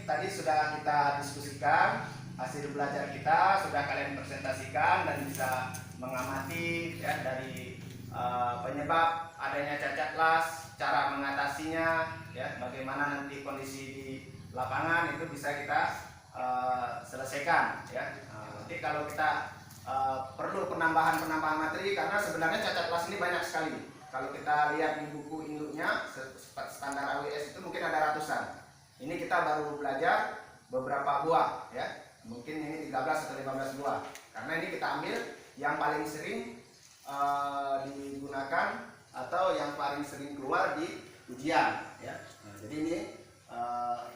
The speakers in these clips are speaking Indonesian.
tadi sudah kita diskusikan hasil belajar kita, sudah kalian presentasikan dan bisa mengamati ya dari penyebab adanya cacat las, cara mengatasinya, ya bagaimana nanti kondisi di lapangan itu bisa kita selesaikan ya. Nanti kalau kita perlu penambahan materi karena sebenarnya cacat las ini banyak sekali. Kalau kita lihat di buku induknya standar AWS itu mungkin ada ratusan. Ini kita baru belajar beberapa buah ya. Mungkin ini 13 atau 15 buah. Karena ini kita ambil yang paling sering digunakan atau yang paling sering keluar di ujian ya. Jadi ini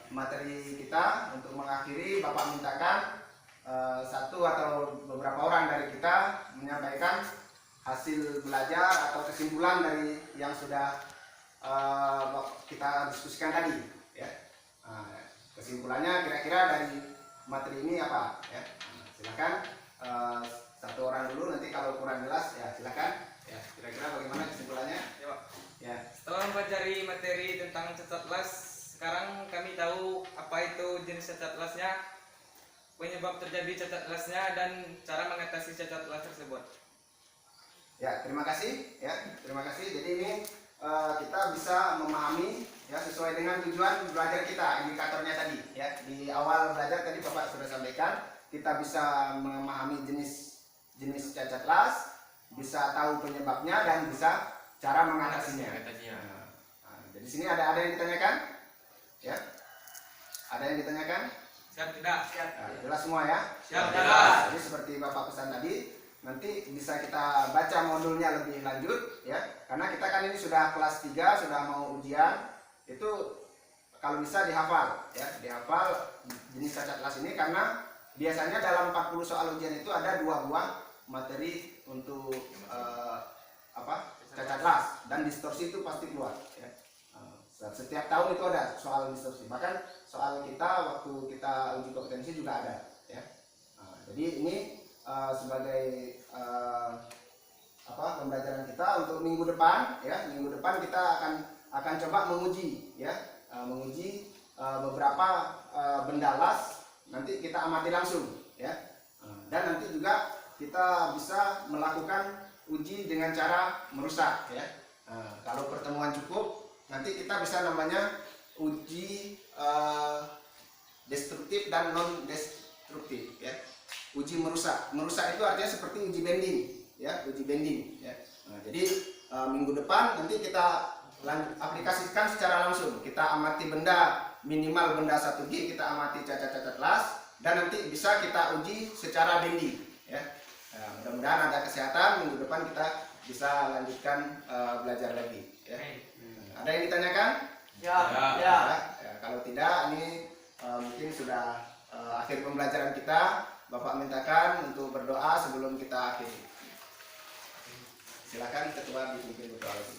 materi kita untuk mengakhiri, Bapak mintakan satu atau beberapa orang dari kita menyampaikan hasil belajar atau kesimpulan dari yang sudah kita diskusikan tadi ya. Kesimpulannya kira-kira dari materi ini apa ya. Silakan satu orang dulu, nanti kalau kurang jelas ya silakan ya. Kira-kira bagaimana kesimpulannya ya Pak? Ya. Setelah mempelajari materi tentang cacat las, sekarang kami tahu apa itu jenis cacat lasnya, penyebab terjadi cacat lasnya, dan cara mengatasi cacat las tersebut. Ya, terima kasih ya, terima kasih. Jadi ini kita bisa memahami ya sesuai dengan tujuan belajar kita, indikatornya tadi ya. Di awal belajar tadi Bapak sudah sampaikan, kita bisa memahami jenis cacat las, bisa tahu penyebabnya dan bisa cara mengatasinya. Jadi sini ada yang ditanyakan? Ya. Ada yang ditanyakan? Siap tidak? Siap. Jelas semua ya? Siap jelas. Jadi seperti Bapak pesan tadi, nanti bisa kita baca modulnya lebih lanjut ya, karena kita kan ini sudah kelas 3, sudah mau ujian, itu kalau bisa dihafal ya, dihafal jenis cacat las ini, karena biasanya dalam 40 soal ujian itu ada 2 buah materi untuk cacat las, dan distorsi itu pasti keluar ya. Setiap tahun itu ada soal distorsi, bahkan soal kita waktu kita uji kompetensi juga ada ya. Jadi ini sebagai pembelajaran kita untuk minggu depan ya. Minggu depan kita akan coba menguji ya, menguji beberapa benda las, nanti kita amati langsung ya. Dan nanti juga kita bisa melakukan uji dengan cara merusak ya. Kalau pertemuan cukup, nanti kita bisa namanya uji destruktif dan non destruktif ya. Uji merusak itu artinya seperti uji bending ya, uji bending ya. Jadi minggu depan nanti kita aplikasikan secara langsung, kita amati benda, minimal benda 1G, kita amati cacat-cacat las, dan nanti bisa kita uji secara bending ya. Mudah-mudahan ada kesehatan, minggu depan kita bisa lanjutkan belajar lagi ya. Ada yang ditanyakan? Ya. Ya, kalau tidak, ini mungkin sudah akhir pembelajaran kita. Bapak mintakan untuk berdoa sebelum kita akhiri. Silakan ketua dipimpin berdoa lagi.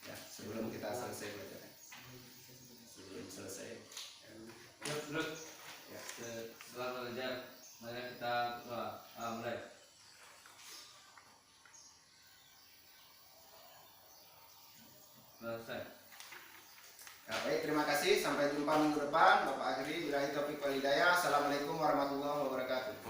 Ya, sebelum kita selesai belajarnya. Sebelum selesai. Ya. Setelah belajar, mari kita mulai. Selesai. Ya, baik, terima kasih. Sampai jumpa minggu depan. Bapak akhiri. Billahi taufiq wal hidayah. Assalamualaikum warahmatullahi wabarakatuh.